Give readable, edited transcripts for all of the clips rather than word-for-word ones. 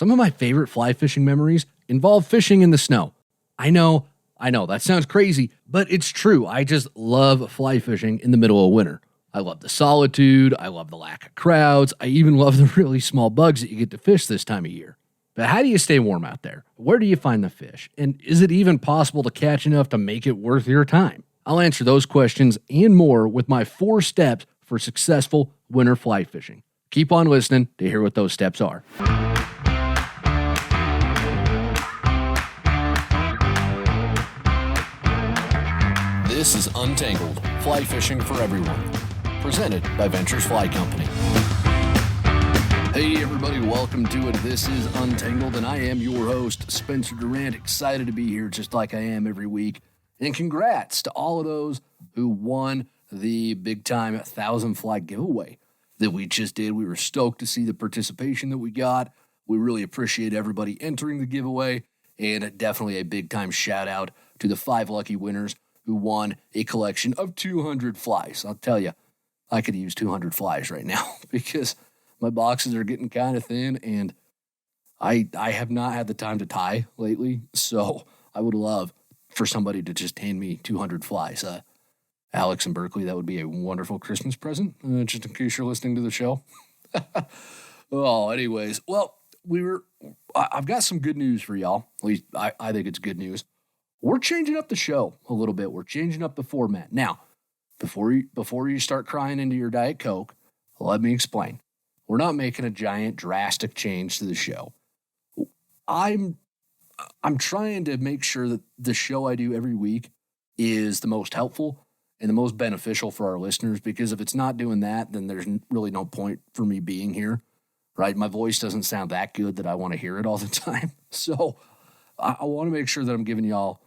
Some of my favorite fly fishing memories involve fishing in the snow. I know, that sounds crazy, but it's true. I just love fly fishing in the middle of winter. I love the solitude, I love the lack of crowds, I even love the really small bugs that you get to fish this time of year. But how do you stay warm out there? Where do you find the fish? And is it even possible to catch enough to make it worth your time? I'll answer those questions and more with my 4 steps for successful winter fly fishing. Keep on listening to hear what those steps are. This is Untangled, fly fishing for everyone, presented by Ventures Fly Company. Hey everybody, welcome to it. This is Untangled, and I am your host, Spencer Durant. Excited to be here just like I am every week. And congrats to all of those who won the big-time 1,000 fly giveaway that we just did. We were stoked to see the participation that we got. We really appreciate everybody entering the giveaway, and definitely a big-time shout-out to the 5 lucky winners who won a collection of 200 flies. I'll tell you, I could use 200 flies right now because my boxes are getting kind of thin, and I have not had the time to tie lately, so I would love for somebody to just hand me 200 flies. Alex in Berkeley, that would be a wonderful Christmas present, just in case you're listening to the show. Oh, anyways, well, I've got some good news for y'all. At least I think it's good news. We're changing up the show a little bit. We're changing up the format. Now, before you start crying into your Diet Coke, let me explain. We're not making a giant, drastic change to the show. I'm trying to make sure that the show I do every week is the most helpful and the most beneficial for our listeners, because if it's not doing that, then there's really no point for me being here, right? My voice doesn't sound that good that I want to hear it all the time. So I want to make sure that I'm giving y'all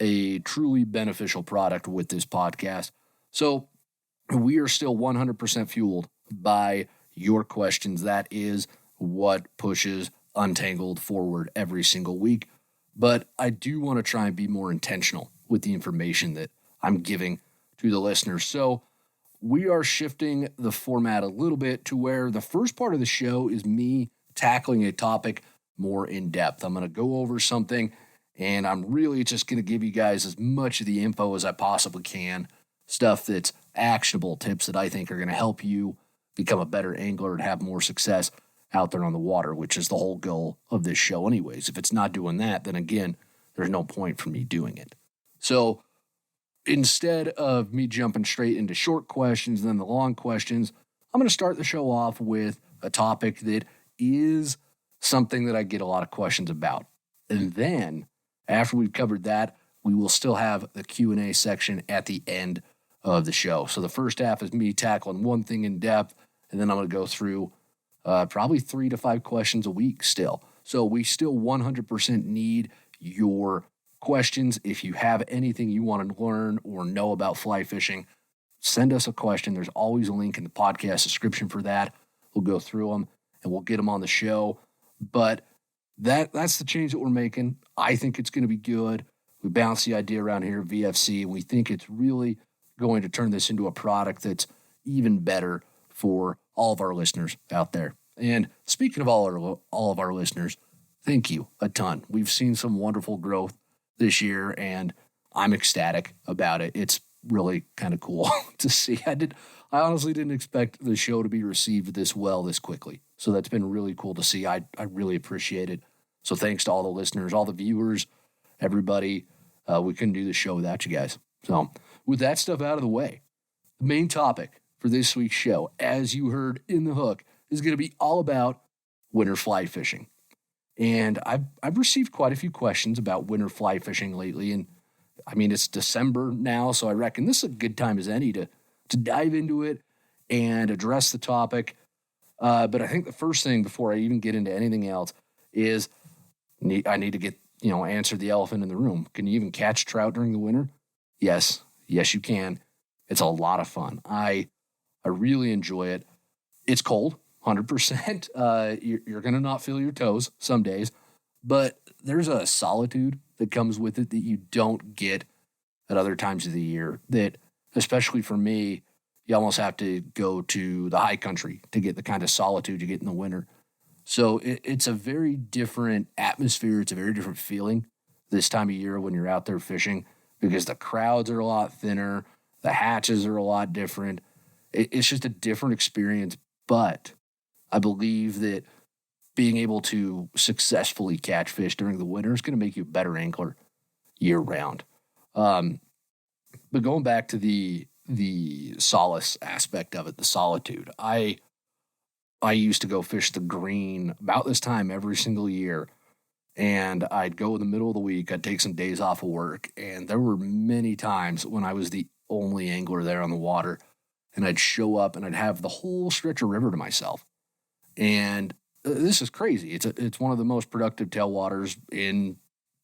a truly beneficial product with this podcast. So we are still 100% fueled by your questions. That is what pushes Untangled forward every single week. But I do want to try and be more intentional with the information that I'm giving to the listeners. So we are shifting the format a little bit to where the first part of the show is me tackling a topic more in depth. I'm going to go over something, and I'm really just going to give you guys as much of the info as I possibly can, stuff that's actionable, tips that I think are going to help you become a better angler and have more success out there on the water, which is the whole goal of this show anyways. If it's not doing that, then again, there's no point for me doing it. So instead of me jumping straight into short questions and then the long questions, I'm going to start the show off with a topic that is something that I get a lot of questions about. And then after we've covered that, we will still have the Q&A section at the end of the show. So the first half is me tackling one thing in depth, and then I'm going to go through probably 3 to 5 questions a week still. So we still 100% need your questions. If you have anything you want to learn or know about fly fishing, send us a question. There's always a link in the podcast description for that. We'll go through them and we'll get them on the show. But that's the change that we're making. I think it's going to be good. We bounce the idea around here at VFC, and we think it's really going to turn this into a product that's even better for all of our listeners out there. And speaking of all of our listeners, thank you a ton. We've seen some wonderful growth this year, and I'm ecstatic about it. It's really kind of cool to see. I honestly didn't expect the show to be received this well this quickly. So that's been really cool to see. I really appreciate it. So thanks to all the listeners, all the viewers, everybody. We couldn't do the show without you guys. So with that stuff out of the way, the main topic for this week's show, as you heard in the hook, is going to be all about winter fly fishing. And I've received quite a few questions about winter fly fishing lately. And I mean, it's December now, so I reckon this is a good time as any to dive into it and address the topic. But I think the first thing before I even get into anything else is I need to get, answer the elephant in the room. Can you even catch trout during the winter? Yes, you can. It's a lot of fun. I really enjoy it. It's cold, 100%. You're going to not feel your toes some days, but there's a solitude that comes with it that you don't get at other times of the year that, especially for me, you almost have to go to the high country to get the kind of solitude you get in the winter. So it's a very different atmosphere. It's a very different feeling this time of year when you're out there fishing because the crowds are a lot thinner. The hatches are a lot different. It's just a different experience. But I believe that being able to successfully catch fish during the winter is going to make you a better angler year round. But going back to the solace aspect of it, the solitude, I used to go fish the green about this time every single year. And I'd go in the middle of the week. I'd take some days off of work. And there were many times when I was the only angler there on the water. And I'd show up and I'd have the whole stretch of river to myself. And this is crazy. It's one of the most productive tailwaters in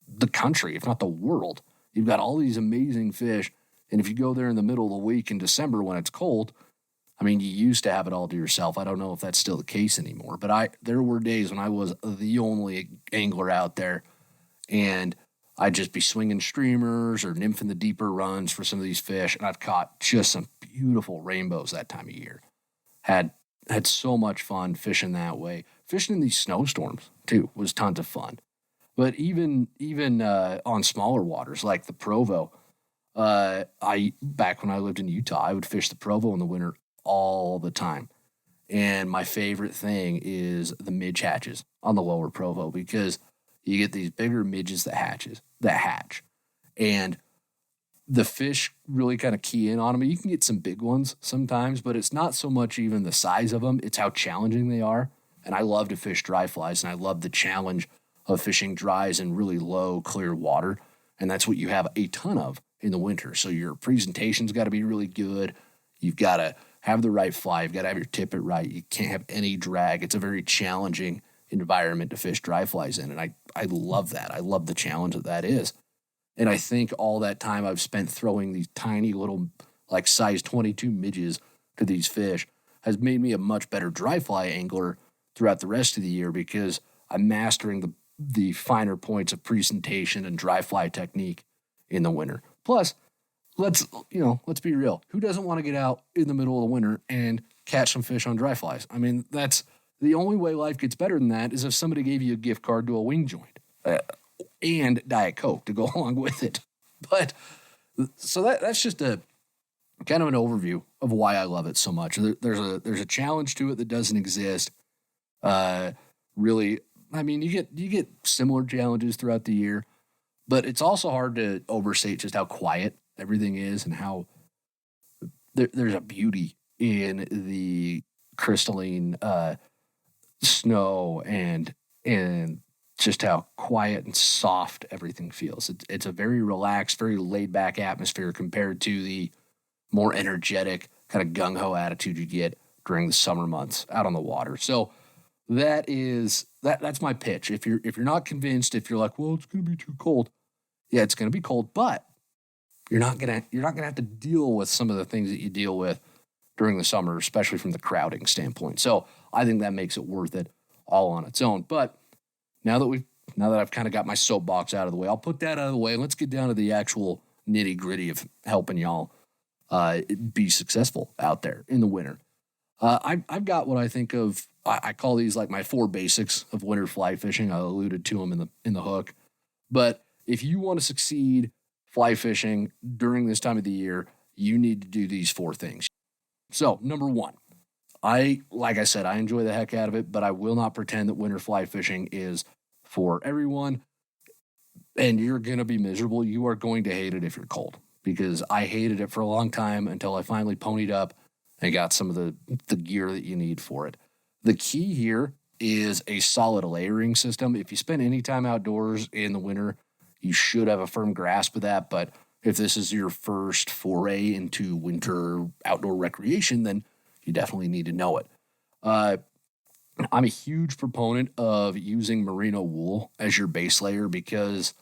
the country, if not the world. You've got all these amazing fish. And if you go there in the middle of the week in December when it's cold, I mean, you used to have it all to yourself. I don't know if that's still the case anymore, but there were days when I was the only angler out there, and I'd just be swinging streamers or nymphing the deeper runs for some of these fish, and I've caught just some beautiful rainbows that time of year. Had so much fun fishing that way. Fishing in these snowstorms too was tons of fun. But even on smaller waters like the Provo, back when I lived in Utah, I would fish the Provo in the winter all the time. And my favorite thing is the midge hatches on the lower Provo because you get these bigger midges that hatch. And the fish really kind of key in on them. You can get some big ones sometimes, but it's not so much even the size of them. It's how challenging they are. And I love to fish dry flies, and I love the challenge of fishing dries in really low, clear water. And that's what you have a ton of in the winter. So your presentation's got to be really good. You've got to have the right fly. You've got to have your tippet right. You can't have any drag. It's a very challenging environment to fish dry flies in. And I love that. I love the challenge that is. And I think all that time I've spent throwing these tiny little, like size 22 midges to these fish has made me a much better dry fly angler throughout the rest of the year because I'm mastering the finer points of presentation and dry fly technique in the winter. Plus, let's be real. Who doesn't want to get out in the middle of the winter and catch some fish on dry flies? I mean, that's the only way life gets better than that is if somebody gave you a gift card to a wing joint and Diet Coke to go along with it. But so that's just a kind of an overview of why I love it so much. There's a challenge to it that doesn't exist. Really, I mean, you get similar challenges throughout the year, but it's also hard to overstate just how quiet everything is and how there's a beauty in the crystalline snow and just how quiet and soft everything feels. It's a very relaxed, very laid back atmosphere compared to the more energetic kind of gung ho attitude you get during the summer months out on the water. So that's my pitch. If you're not convinced, if you're like, well, it's going to be too cold. Yeah, it's going to be cold, but you're not going to have to deal with some of the things that you deal with during the summer, especially from the crowding standpoint. So I think that makes it worth it all on its own. But now that I've kind of got my soapbox out of the way, I'll put that out of the way and let's get down to the actual nitty gritty of helping y'all be successful out there in the winter. I've got what I think of. I call these like my 4 basics of winter fly fishing. I alluded to them in the hook. But if you want to succeed fly fishing during this time of the year, you need to do these 4 things. So, number 1, like I said, I enjoy the heck out of it, but I will not pretend that winter fly fishing is for everyone. And you're going to be miserable. You are going to hate it if you're cold because I hated it for a long time until I finally ponied up and got some of the gear that you need for it. The key here is a solid layering system. If you spend any time outdoors in the winter, you should have a firm grasp of that. But if this is your first foray into winter outdoor recreation, then you definitely need to know it. I'm a huge proponent of using merino wool as your base layer because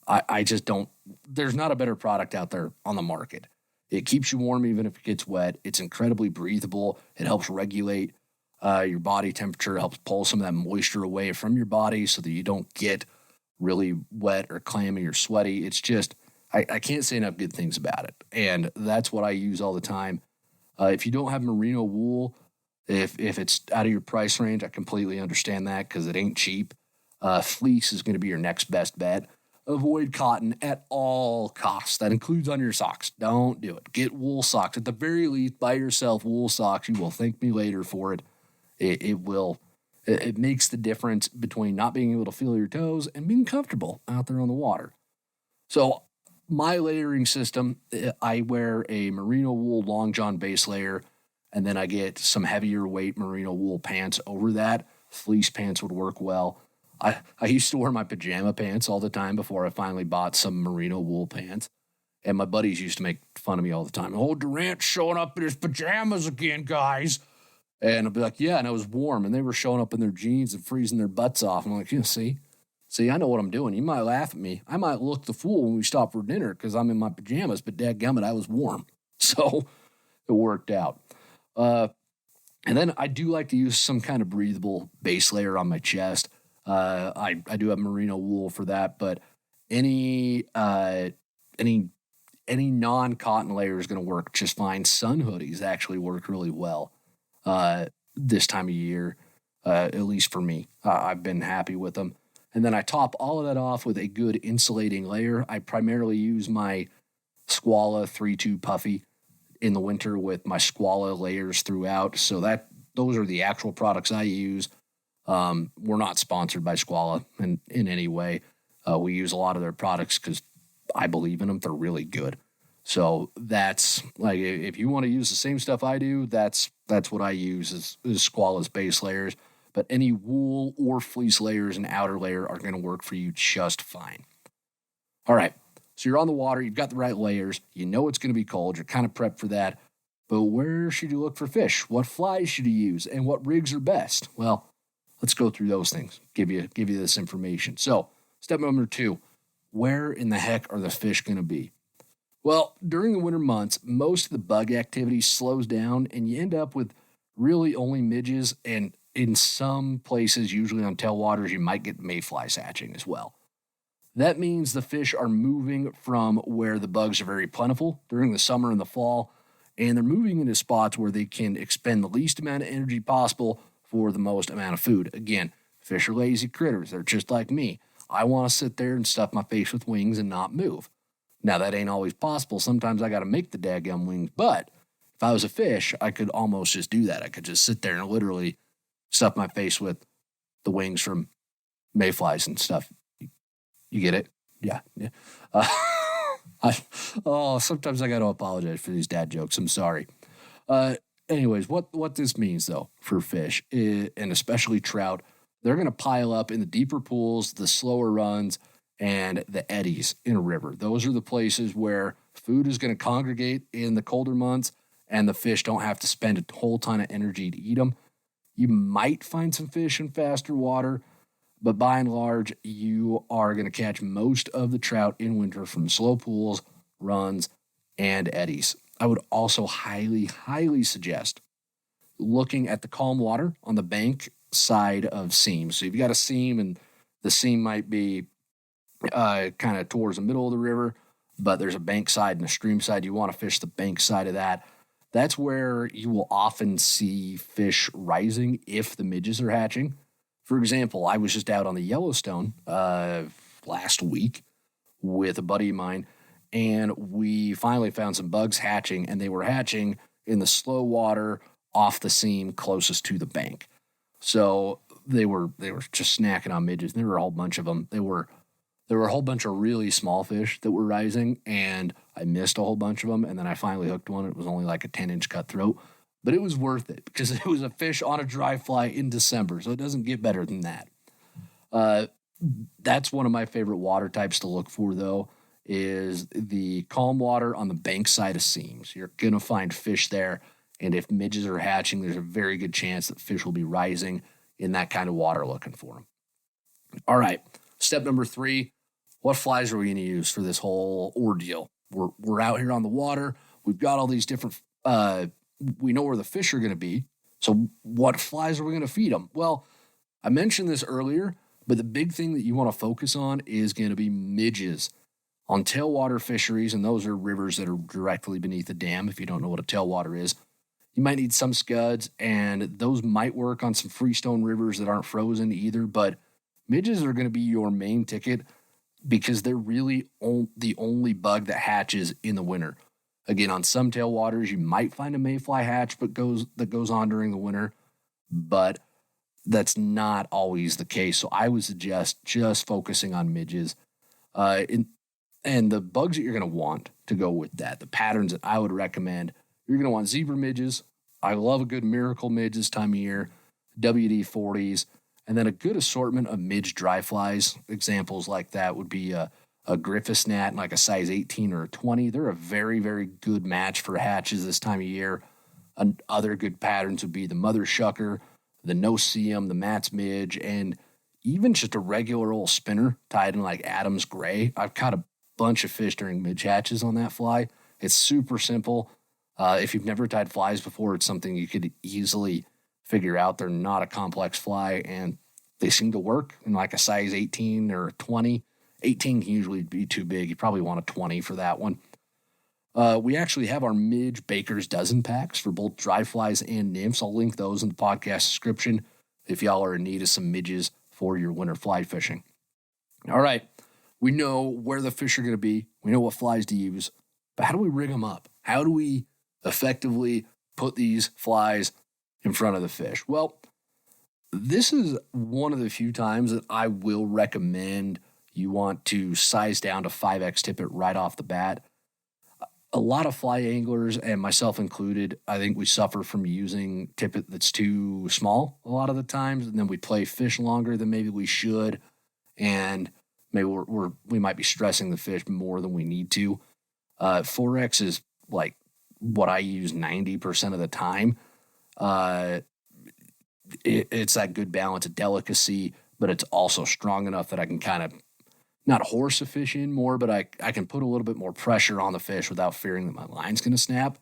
I just don't, there's not a better product out there on the market. It keeps you warm even if it gets wet. It's incredibly breathable. It helps regulate your body temperature, helps pull some of that moisture away from your body so that you don't get really wet or clammy or sweaty. It's just, I can't say enough good things about it. And that's what I use all the time. If you don't have merino wool, If it's out of your price range, I completely understand that because it ain't cheap. Fleece is going to be your next best bet. Avoid cotton at all costs. That includes on your socks. Don't do it. Get wool socks. At the very least, buy yourself wool socks. You will thank me later for it. It makes the difference between not being able to feel your toes and being comfortable out there on the water. So my layering system, I wear a merino wool long john base layer, and then I get some heavier weight merino wool pants over that. Fleece pants would work well. I used to wear my pajama pants all the time before I finally bought some merino wool pants. And my buddies used to make fun of me all the time. Oh, Durant's showing up in his pajamas again, guys. And I'd be like, yeah, and I was warm. And they were showing up in their jeans and freezing their butts off. And I'm like, yeah, see, I know what I'm doing. You might laugh at me. I might look the fool when we stop for dinner because I'm in my pajamas, but dadgummit, I was warm. So it worked out. And then I do like to use some kind of breathable base layer on my chest. I do have merino wool for that, but any non-cotton layer is going to work just fine. Sun hoodies actually work really well this time of year, at least for me. I've been happy with them. And then I top all of that off with a good insulating layer. I primarily use my Squala 3-2 puffy in the winter with my Squala layers throughout. So those are the actual products I use. We're not sponsored by Squala in any way. We use a lot of their products because I believe in them. They're really good. So that's like, if you want to use the same stuff I do, that's what I use is Squala's base layers. But any wool or fleece layers and outer layer are going to work for you just fine. All right. So you're on the water. You've got the right layers. You know it's going to be cold. You're kind of prepped for that. But where should you look for fish? What flies should you use? And what rigs are best? Well, let's go through those things. Give you this information. So step number 2, where in the heck are the fish going to be? Well, during the winter months, most of the bug activity slows down and you end up with really only midges, and in some places, usually on tailwaters, you might get mayflies hatching as well. That means the fish are moving from where the bugs are very plentiful during the summer and the fall, and they're moving into spots where they can expend the least amount of energy possible for the most amount of food. Again, fish are lazy critters. They're just like me. I want to sit there and stuff my face with wings and not move. Now, that ain't always possible. Sometimes I got to make the daggum wings, but if I was a fish, I could almost just do that. I could just sit there and literally stuff my face with the wings from mayflies and stuff. You get it? Yeah. Sometimes I got to apologize for these dad jokes. I'm sorry. Anyways, what this means, though, for fish, and especially trout, they're going to pile up in the deeper pools, the slower runs, and the eddies in a river. Those are the places where food is going to congregate in the colder months, and the fish don't have to spend a whole ton of energy to eat them. You might find some fish in faster water, but by and large, you are going to catch most of the trout in winter from slow pools, runs, and eddies. I would also highly, highly suggest looking at the calm water on the bank side of seams. So you've got a seam, and the seam might be kind of towards the middle of the river, but there's a bank side and a stream side. You want to fish the bank side of that. That's where you will often see fish rising if the midges are hatching. For example, I was just out on the Yellowstone last week with a buddy of mine, and we finally found some bugs hatching, and they were hatching in the slow water off the seam closest to the bank. So they were just snacking on midges. There were a whole bunch of them. There were a whole bunch of really small fish that were rising, and I missed a whole bunch of them, and then I finally hooked one. It was only like a 10-inch cutthroat, but it was worth it because it was a fish on a dry fly in December, so it doesn't get better than that. That's one of my favorite water types to look for, though, is the calm water on the bank side of seams. You're going to find fish there, and if midges are hatching, there's a very good chance that fish will be rising in that kind of water looking for them. All right, step number 3, what flies are we going to use for this whole ordeal? We're out here on the water. We've got all these different, we know where the fish are going to be. So what flies are we going to feed them? Well, I mentioned this earlier, but the big thing that you want to focus on is going to be midges. On tailwater fisheries, and those are rivers that are directly beneath a dam, if you don't know what a tailwater is, You might need some scuds, and those might work on some freestone rivers that aren't frozen either, but midges are going to be your main ticket because they're really the only bug that hatches in the winter. Again, on some tailwaters, you might find a mayfly hatch that goes on during the winter, but that's not always the case. So I would suggest just focusing on midges. And the bugs that you're going to want to go with that, the patterns that I would recommend, you're going to want zebra midges. I love a good miracle midge this time of year, WD-40s, and then a good assortment of midge dry flies. Examples like that would be a Griffiths gnat, like a size 18 or a 20. They're a very, very good match for hatches this time of year. And other good patterns would be the mother shucker, the no-see-em, the Matt's midge, and even just a regular old spinner tied in like Adam's gray. I've caught a bunch of fish during midge hatches on that fly. It's super simple. If you've never tied flies before, it's something you could easily figure out. They're not a complex fly, and they seem to work in like a size 18 or a 20. 18 can usually be too big. You probably want a 20 for that one. We actually have our Midge Baker's Dozen packs for both dry flies and nymphs. I'll link those in the podcast description if y'all are in need of some midges for your winter fly fishing. All right, we know where the fish are going to be. We know what flies to use, but how do we rig them up? How do we effectively put these flies in front of the fish? Well, this is one of the few times that I will recommend you want to size down to 5X tippet right off the bat. A lot of fly anglers, and myself included, I think we suffer from using tippet that's too small a lot of the times, and then we play fish longer than maybe we should, and maybe we might be stressing the fish more than we need to. 4X is like what I use 90% of the time. It's that good balance of delicacy, but it's also strong enough that I can kind of not horse a fish in more, but I can put a little bit more pressure on the fish without fearing that my line's going to snap.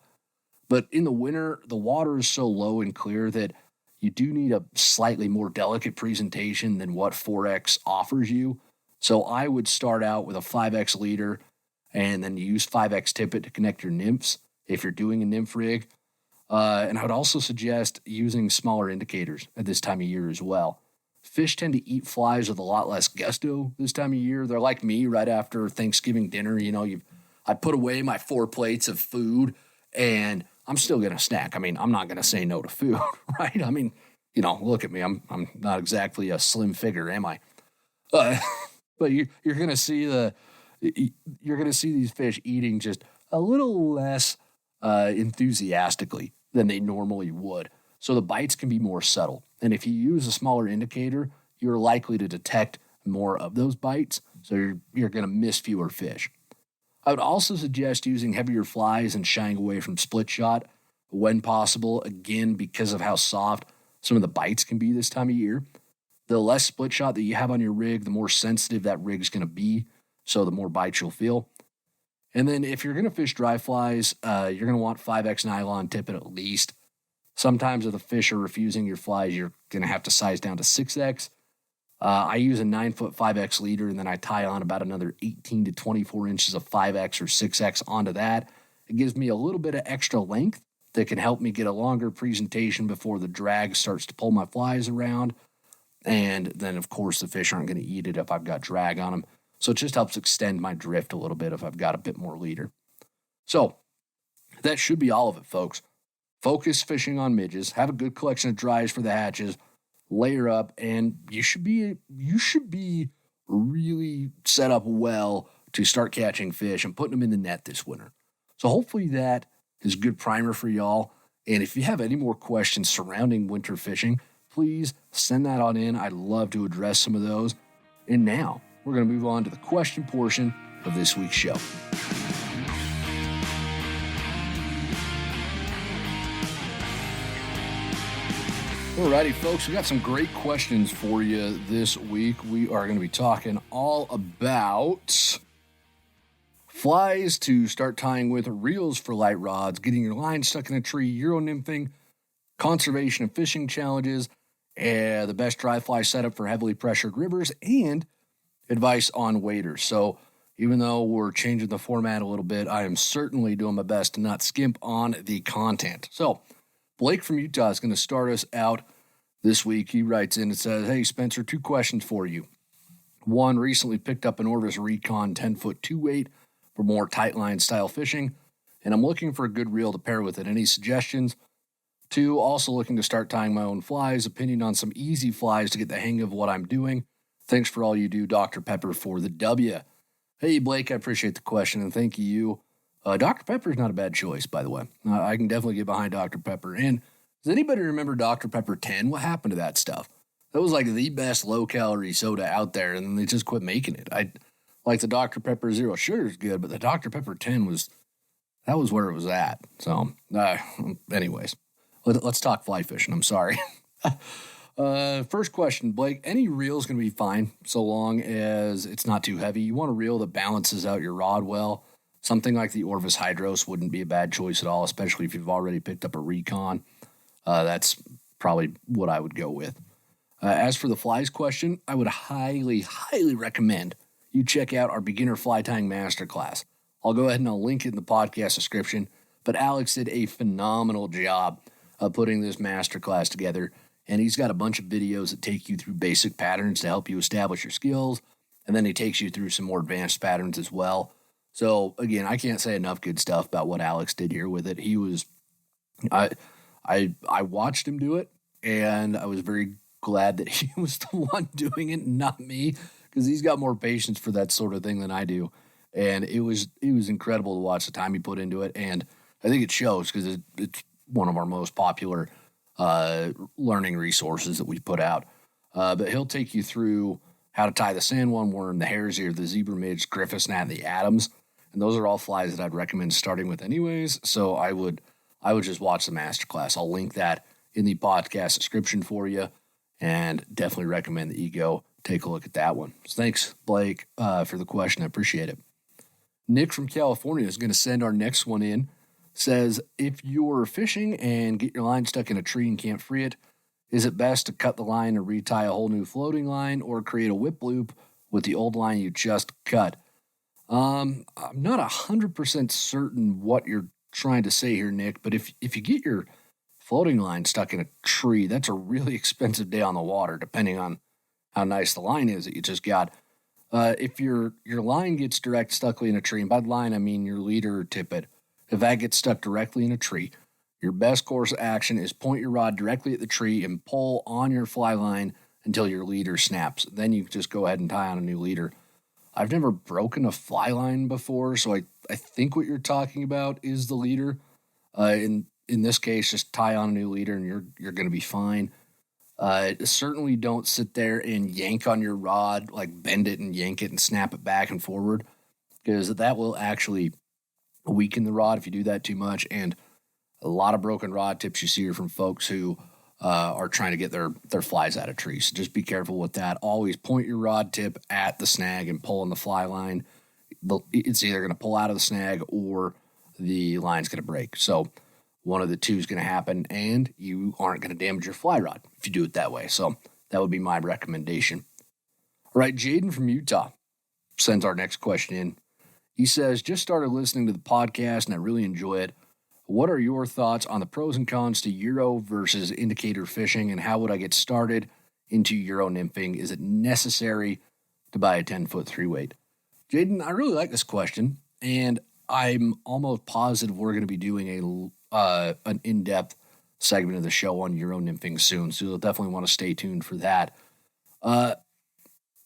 But in the winter, the water is so low and clear that you do need a slightly more delicate presentation than what 4X offers you. So I would start out with a 5X leader and then use 5X tippet to connect your nymphs if you're doing a nymph rig. And I would also suggest using smaller indicators at this time of year as well. Fish tend to eat flies with a lot less gusto this time of year. They're like me right after Thanksgiving dinner. I put away my 4 plates of food and I'm still going to snack. I mean, I'm not going to say no to food, right? I mean, look at me. I'm not exactly a slim figure, am I? But you're going to see these fish eating just a little less enthusiastically than they normally would. So the bites can be more subtle. And if you use a smaller indicator, you're likely to detect more of those bites. So you're going to miss fewer fish. I would also suggest using heavier flies and shying away from split shot when possible, again, because of how soft some of the bites can be this time of year. The less split shot that you have on your rig, the more sensitive that rig's going to be, so the more bites you'll feel. And then if you're going to fish dry flies, you're going to want 5X nylon tippet at least. Sometimes if the fish are refusing your flies, you're going to have to size down to 6X. I use a 9-foot 5X leader, and then I tie on about another 18 to 24 inches of 5X or 6X onto that. It gives me a little bit of extra length that can help me get a longer presentation before the drag starts to pull my flies around. And then, of course, the fish aren't going to eat it if I've got drag on them. So it just helps extend my drift a little bit if I've got a bit more leader. So that should be all of it, folks. Focus fishing on midges, have a good collection of dries for the hatches, layer up, and you should be really set up well to start catching fish and putting them in the net this winter. So hopefully that is a good primer for y'all. And if you have any more questions surrounding winter fishing, please send that on in. I'd love to address some of those. And now we're going to move on to the question portion of this week's show. Alrighty, folks, we got some great questions for you this week. We are going to be talking all about flies to start tying with, reels for light rods, getting your line stuck in a tree, Euro nymphing, conservation and fishing challenges, the best dry fly setup for heavily pressured rivers, and advice on waders. So even though we're changing the format a little bit, I am certainly doing my best to not skimp on the content. So Blake from Utah is going to start us out this week. He writes in and says, "Hey, Spencer, 2 questions for you. 1, recently picked up an Orvis Recon 10-foot 2-weight for more tight line style fishing, and I'm looking for a good reel to pair with it. Any suggestions? 2, also looking to start tying my own flies. Opinion on some easy flies to get the hang of what I'm doing. Thanks for all you do, Dr. Pepper for the W." Hey, Blake, I appreciate the question, and thank you. Dr. Pepper is not a bad choice, by the way. I can definitely get behind Dr. Pepper. And does anybody remember Dr. Pepper 10? What happened to that stuff? That was like the best low-calorie soda out there, and then they just quit making it. I like the Dr. Pepper Zero Sugar is good, but the Dr. Pepper 10 was where it was at. So, anyways, let's talk fly fishing. I'm sorry. First question, Blake. Any reel is going to be fine so long as it's not too heavy. You want a reel that balances out your rod well. Something like the Orvis Hydros wouldn't be a bad choice at all, especially if you've already picked up a Recon. That's probably what I would go with. As for the flies question, I would highly, highly recommend you check out our beginner fly tying masterclass. I'll go ahead and I'll link it in the podcast description, but Alex did a phenomenal job of putting this masterclass together, and he's got a bunch of videos that take you through basic patterns to help you establish your skills, and then he takes you through some more advanced patterns as well. So, again, I can't say enough good stuff about what Alex did here with it. He was, I watched him do it, and I was very glad that he was the one doing it, not me, because he's got more patience for that sort of thing than I do. And it was incredible to watch the time he put into it, and I think it shows because it's one of our most popular learning resources that we put out. But he'll take you through how to tie the sandworm worm, the hare's ear, the zebra midge, Griffith's gnat, and the Adams. And those are all flies that I'd recommend starting with anyways. So I would just watch the masterclass. I'll link that in the podcast description for you, and definitely recommend that you go take a look at that one. So thanks, Blake, for the question. I appreciate it. Nick from California is going to send our next one in. Says, if you're fishing and get your line stuck in a tree and can't free it, is it best to cut the line and retie a whole new floating line, or create a whip loop with the old line you just cut? I'm not 100% certain what you're trying to say here, Nick, but if you get your floating line stuck in a tree, that's a really expensive day on the water, depending on how nice the line is that you just got. If your line gets direct stuck in a tree, and by the line I mean your leader or tippet, if that gets stuck directly in a tree, your best course of action is point your rod directly at the tree and pull on your fly line until your leader snaps. Then you just go ahead and tie on a new leader. I've never broken a fly line before, so I think what you're talking about is the leader. In this case, just tie on a new leader and you're going to be fine. Certainly don't sit there and yank on your rod, like bend it and yank it and snap it back and forward, because that will actually weaken the rod if you do that too much. And a lot of broken rod tips you see are from folks who are trying to get their flies out of trees. So just be careful with that. Always point your rod tip at the snag and pull on the fly line. It's either going to pull out of the snag or the line's going to break. So one of the two is going to happen, and you aren't going to damage your fly rod if you do it that way. So that would be my recommendation. All right, Jaden from Utah sends our next question in. He says, just started listening to the podcast and I really enjoy it. What are your thoughts on the pros and cons to Euro versus indicator fishing, and how would I get started into Euro nymphing? Is it necessary to buy a 10-foot 3-weight? Jaden, I really like this question, and I'm almost positive we're going to be doing an in-depth segment of the show on Euro nymphing soon, so you'll definitely want to stay tuned for that. And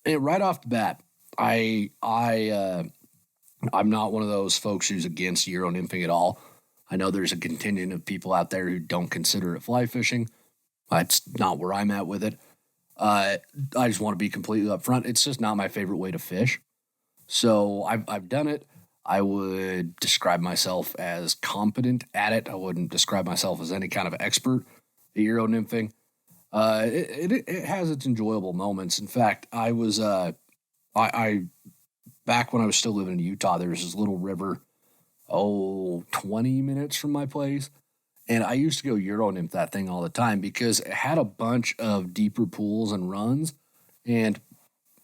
right off the bat, I'm not one of those folks who's against Euro nymphing at all. I know there's a contingent of people out there who don't consider it fly fishing. That's not where I'm at with it. I just want to be completely upfront. It's just not my favorite way to fish. So I've done it. I would describe myself as competent at it. I wouldn't describe myself as any kind of expert at Euro nymphing. It has its enjoyable moments. In fact, I was back when I was still living in Utah, there was this little river, 20 minutes from my place. And I used to go Euro nymph that thing all the time because it had a bunch of deeper pools and runs, and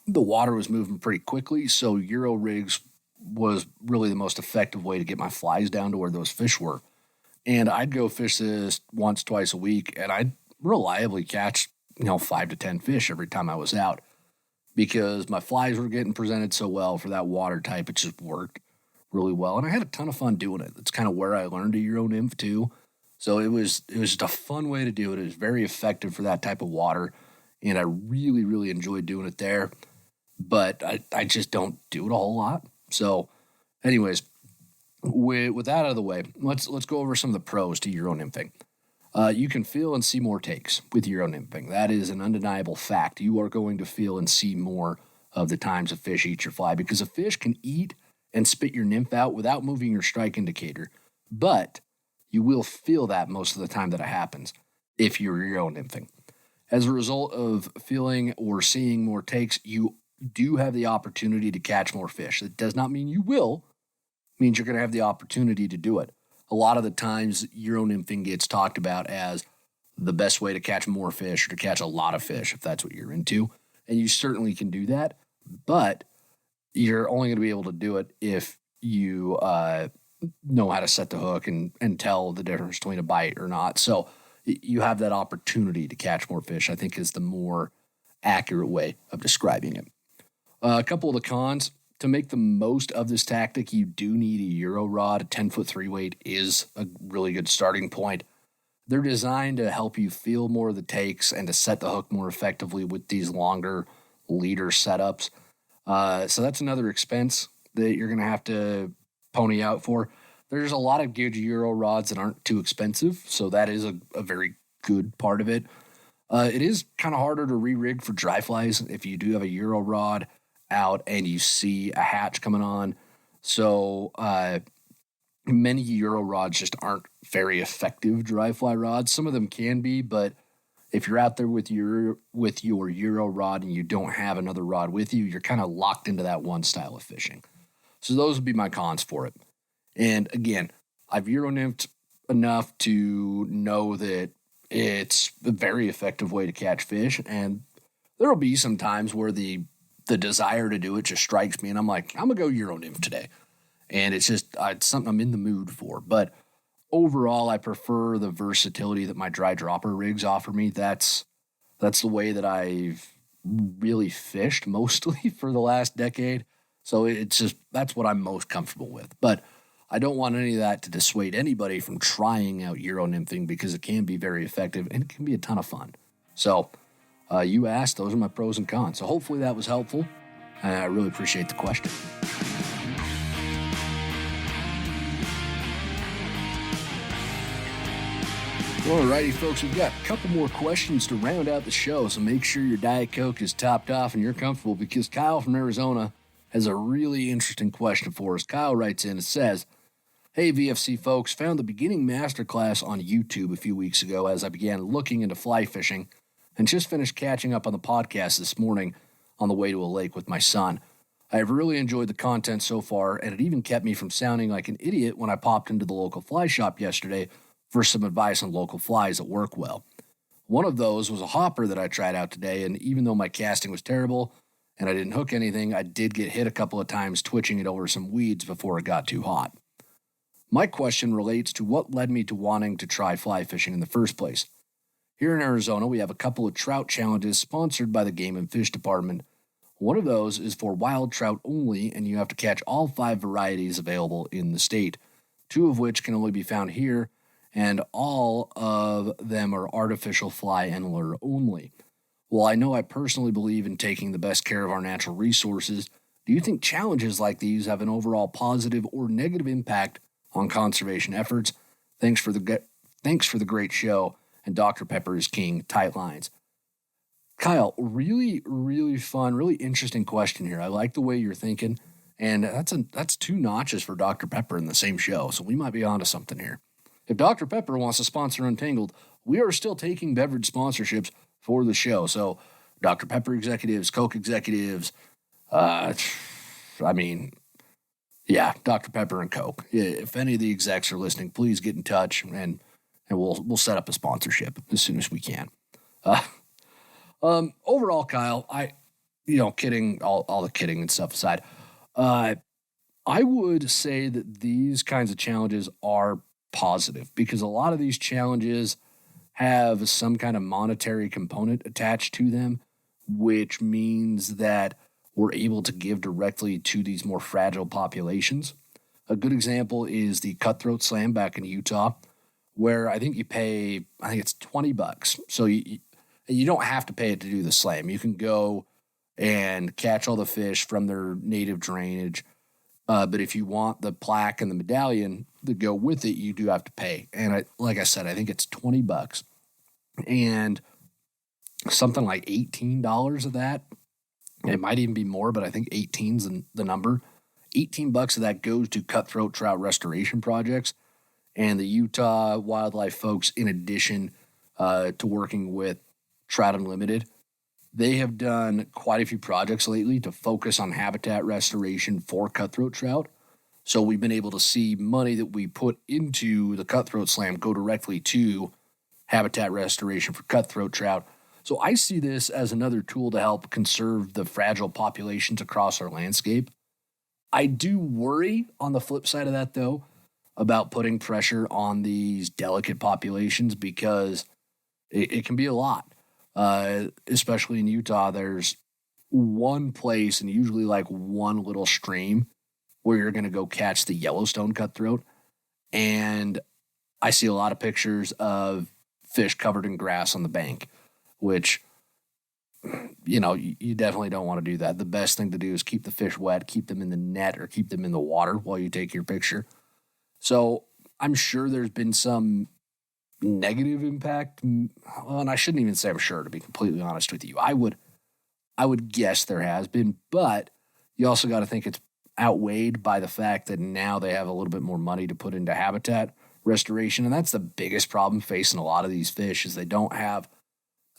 the water was moving pretty quickly. So Euro rigs was really the most effective way to get my flies down to where those fish were. And I'd go fish this once, twice a week, and I'd reliably catch, 5 to 10 fish every time I was out because my flies were getting presented so well for that water type. It just worked really well. And I had a ton of fun doing it. That's kind of where I learned a Euro nymph too. So it was just a fun way to do it. It was very effective for that type of water. And I really, really enjoyed doing it there. But I just don't do it a whole lot. So anyways, with that out of the way, let's go over some of the pros to Euro nymphing. You can feel and see more takes with Euro nymphing. That is an undeniable fact. You are going to feel and see more of the times a fish eats your fly because a fish can eat and spit your nymph out without moving your strike indicator. But you will feel that most of the time that it happens if you're Euro nymphing. As a result of feeling or seeing more takes, you do have the opportunity to catch more fish. It does not mean you will. It means you're going to have the opportunity to do it. A lot of the times, Euro nymphing gets talked about as the best way to catch more fish or to catch a lot of fish, if that's what you're into. And you certainly can do that, but you're only going to be able to do it if you know how to set the hook and tell the difference between a bite or not. So you have that opportunity to catch more fish, I think is the more accurate way of describing it. A couple of the cons. To make the most of this tactic, you do need a Euro rod. A 10-foot 3-weight is a really good starting point. They're designed to help you feel more of the takes and to set the hook more effectively with these longer leader setups. So that's another expense that you're going to have to pony out for. There's a lot of good Euro rods that aren't too expensive, so that is a very good part of it. It is kind of harder to re-rig for dry flies if you do have a Euro rod out and you see a hatch coming on. So many Euro rods just aren't very effective dry fly rods. Some of them can be, but if you're out there with your Euro rod and you don't have another rod with you, you're kind of locked into that one style of fishing. So those would be my cons for it. And again, I've Euro nymphed enough to know that it's a very effective way to catch fish. And there will be some times where the desire to do it just strikes me, and I'm like, I'm going to go Euro nymph today. And it's just it's something I'm in the mood for. But overall, I prefer the versatility that my dry dropper rigs offer me. That's the way that I've really fished mostly for the last decade. So it's just, that's what I'm most comfortable with. But I don't want any of that to dissuade anybody from trying out Euro nymphing because it can be very effective and it can be a ton of fun. So you asked, those are my pros and cons. So hopefully that was helpful. And I really appreciate the question. Alrighty, folks, we've got a couple more questions to round out the show, so make sure your Diet Coke is topped off and you're comfortable because Kyle from Arizona has a really interesting question for us. Kyle writes in and says, "Hey, VFC folks, found the beginning masterclass on YouTube a few weeks ago as I began looking into fly fishing and just finished catching up on the podcast this morning on the way to a lake with my son. I have really enjoyed the content so far, and it even kept me from sounding like an idiot when I popped into the local fly shop yesterday for some advice on local flies that work well. One of those was a hopper that I tried out today, and even though my casting was terrible and I didn't hook anything, I did get hit a couple of times twitching it over some weeds before it got too hot. My question relates to what led me to wanting to try fly fishing in the first place. Here in Arizona, we have a couple of trout challenges sponsored by the Game and Fish Department. One of those is for wild trout only, and you have to catch all 5 varieties available in the state, 2 of which can only be found here, and all of them are artificial fly and lure only. While I know I personally believe in taking the best care of our natural resources, do you think challenges like these have an overall positive or negative impact on conservation efforts? Thanks for the great show, and Dr. Pepper is king. Tight lines." Kyle, really, really fun, really interesting question here. I like the way you're thinking, and that's 2 notches for Dr. Pepper in the same show, so we might be onto something here. If Dr. Pepper wants to sponsor Untangled, we are still taking beverage sponsorships for the show. So Dr. Pepper executives, Coke executives, Dr. Pepper and Coke. If any of the execs are listening, please get in touch and we'll set up a sponsorship as soon as we can. Overall, Kyle, kidding, all the kidding and stuff aside, I would say that these kinds of challenges are positive because a lot of these challenges have some kind of monetary component attached to them, which means that we're able to give directly to these more fragile populations. A good example is the Cutthroat Slam back in Utah, where I think it's $20. So you don't have to pay it to do the slam. You can go and catch all the fish from their native drainage. But if you want the plaque and the medallion that go with it, you do have to pay. And like I said, I think it's $20 and something like $18 of that. It might even be more, but I think 18's the number. $18 of that goes to cutthroat trout restoration projects. And the Utah wildlife folks, in addition to working with Trout Unlimited, they have done quite a few projects lately to focus on habitat restoration for cutthroat trout. So we've been able to see money that we put into the Cutthroat Slam go directly to habitat restoration for cutthroat trout. So I see this as another tool to help conserve the fragile populations across our landscape. I do worry on the flip side of that, though, about putting pressure on these delicate populations because it can be a lot. Especially in Utah, there's one place and usually like one little stream where you're going to go catch the Yellowstone cutthroat. And I see a lot of pictures of fish covered in grass on the bank, which, you definitely don't want to do that. The best thing to do is keep the fish wet, keep them in the net or keep them in the water while you take your picture. So I'm sure there's been some negative impact. Well, and I shouldn't even say I'm sure, to be completely honest with you. I would guess there has been, but you also got to think it's outweighed by the fact that now they have a little bit more money to put into habitat restoration. And that's the biggest problem facing a lot of these fish is they don't have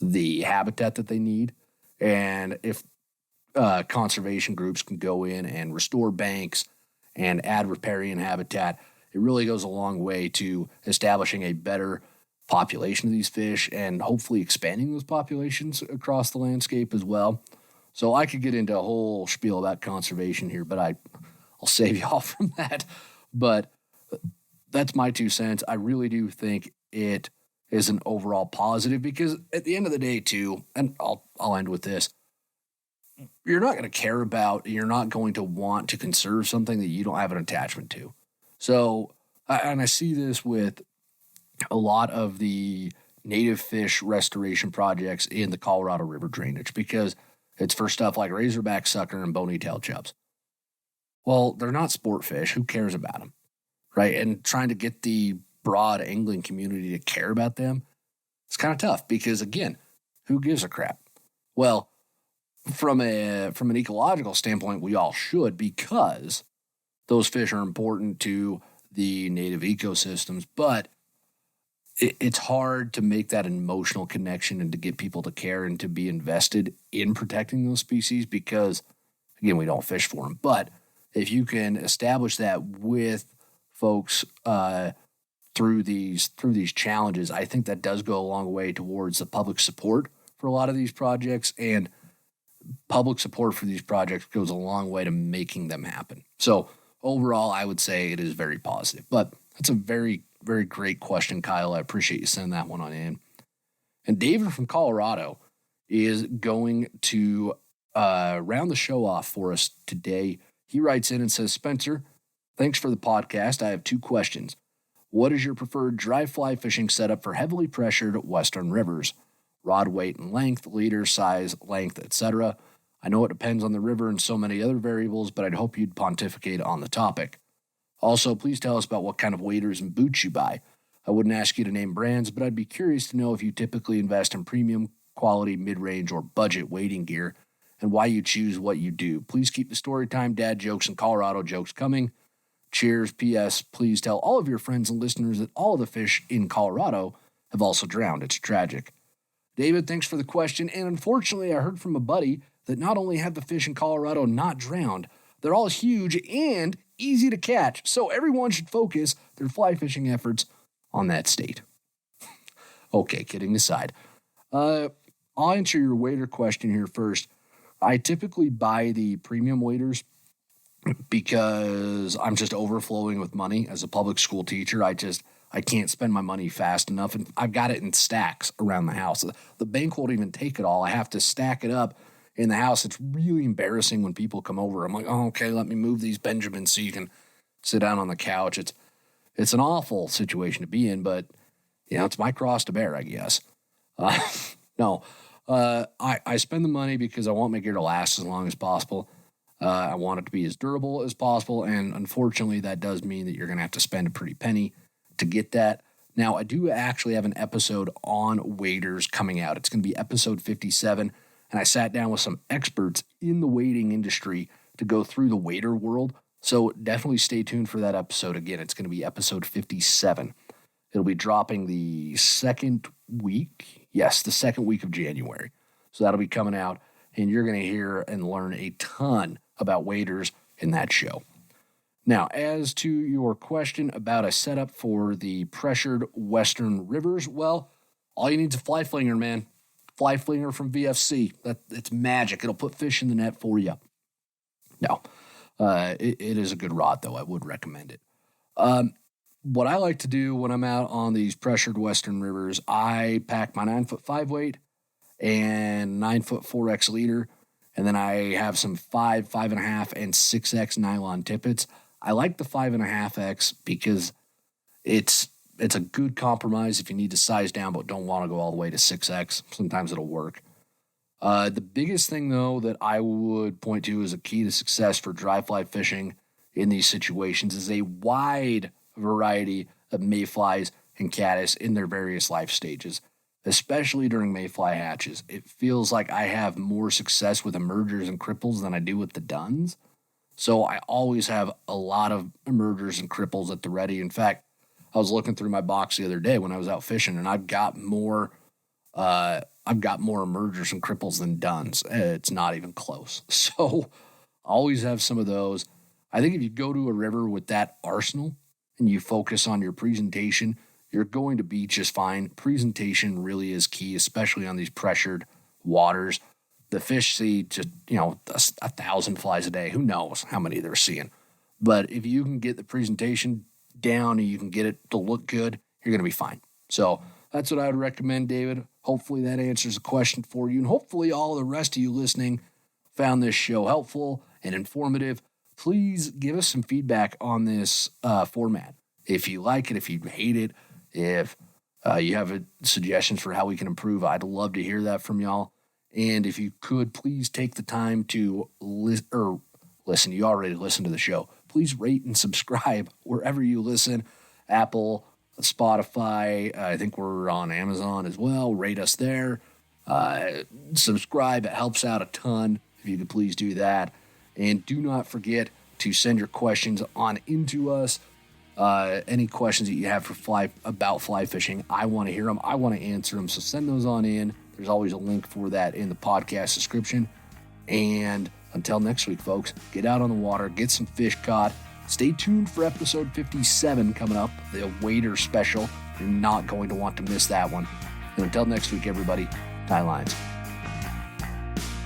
the habitat that they need. And if conservation groups can go in and restore banks and add riparian habitat, it really goes a long way to establishing a better population of these fish and hopefully expanding those populations across the landscape as well. So I could get into a whole spiel about conservation here, but I'll save y'all from that. But that's my 2 cents. I really do think it is an overall positive because at the end of the day, too, and I'll end with this, you're not going to care about, you're not going to want to conserve something that you don't have an attachment to. So, and I see this with a lot of the native fish restoration projects in the Colorado River drainage because it's for stuff like razorback sucker and bony-tailed chubs. Well, they're not sport fish. Who cares about them, right? And trying to get the broad angling community to care about them, it's kind of tough because, again, who gives a crap? Well, from an ecological standpoint, we all should because those fish are important to the native ecosystems, but it's hard to make that emotional connection and to get people to care and to be invested in protecting those species because, again, we don't fish for them. But if you can establish that with folks through these challenges, I think that does go a long way towards the public support for a lot of these projects, and public support for these projects goes a long way to making them happen. So overall, I would say it is very positive. But that's a very, very great question, Kyle. I appreciate you sending that one on in. And David from Colorado is going to round the show off for us today. He writes in and says, Spencer, thanks for the podcast. I have 2 questions. What is your preferred dry fly fishing setup for heavily pressured western rivers? Rod weight and length, leader, size, length, etc. I know it depends on the river and so many other variables, but I'd hope you'd pontificate on the topic. Also, please tell us about what kind of waders and boots you buy. I wouldn't ask you to name brands, but I'd be curious to know if you typically invest in premium, quality, mid-range, or budget wading gear, and why you choose what you do. Please keep the story time, dad jokes, and Colorado jokes coming. Cheers. P.S. Please tell all of your friends and listeners that all of the fish in Colorado have also drowned. It's tragic. David, thanks for the question. And unfortunately, I heard from a buddy that not only have the fish in Colorado not drowned, they're all huge and easy to catch. So everyone should focus their fly fishing efforts on that state. Okay, kidding aside. I'll answer your wader question here first. I typically buy the premium waders because I'm just overflowing with money. As a public school teacher, I I can't spend my money fast enough, and I've got it in stacks around the house. The bank won't even take it all. I have to stack it up in the house. It's really embarrassing when people come over. I'm like, oh, okay, let me move these Benjamins so you can sit down on the couch. It's an awful situation to be in, but, it's my cross to bear, I guess. No, I spend the money because I want my gear to last as long as possible. I want it to be as durable as possible, and unfortunately, that does mean that you're going to have to spend a pretty penny to get that. Now, I do actually have an episode on waders coming out. It's going to be episode 57, and I sat down with some experts in the wading industry to go through the wader world, so definitely stay tuned for that episode. Again, it's going to be episode 57. It'll be dropping the second week. Yes, the second week of January. So that'll be coming out, and you're going to hear and learn a ton about waders in that show. Now, as to your question about a setup for the pressured Western rivers, well, all you need is a fly flinger, man. Fly flinger from VFC. It's magic. It'll put fish in the net for you. No, it is a good rod, though. I would recommend it. What I like to do when I'm out on these pressured Western rivers, I pack my 9'5" weight and 9'4" 4X leader, and then I have some 5, 5.5, and 6X nylon tippets. I like the 5.5X because it's a good compromise if you need to size down but don't want to go all the way to 6X. Sometimes it'll work. The biggest thing, though, that I would point to as a key to success for dry fly fishing in these situations is a wide variety of mayflies and caddis in their various life stages, especially during mayfly hatches. It feels like I have more success with emergers and cripples than I do with the duns. So I always have a lot of emergers and cripples at the ready. In fact, I was looking through my box the other day when I was out fishing, and I've got more emergers and cripples than duns. It's not even close. So I always have some of those. I think if you go to a river with that arsenal and you focus on your presentation, you're going to be just fine. Presentation really is key, especially on these pressured waters. The fish see just, 1,000 flies a day. Who knows how many they're seeing? But if you can get the presentation down and you can get it to look good, you're going to be fine. So that's what I would recommend, David. Hopefully that answers the question for you. And hopefully all the rest of you listening found this show helpful and informative. Please give us some feedback on this format. If you like it, if you hate it, if you have suggestions for how we can improve, I'd love to hear that from y'all. And if you could, please take the time to listen. You already listened to the show. Please rate and subscribe wherever you listen. Apple, Spotify, I think we're on Amazon as well. Rate us there. Subscribe. It helps out a ton. If you could please do that. And do not forget to send your questions on into us. Any questions that you have about fly fishing, I want to hear them. I want to answer them. So send those on in. There's always a link for that in the podcast description. And until next week, folks, get out on the water, get some fish caught. Stay tuned for episode 57 coming up, the wader special. You're not going to want to miss that one. And until next week, everybody, tie lines.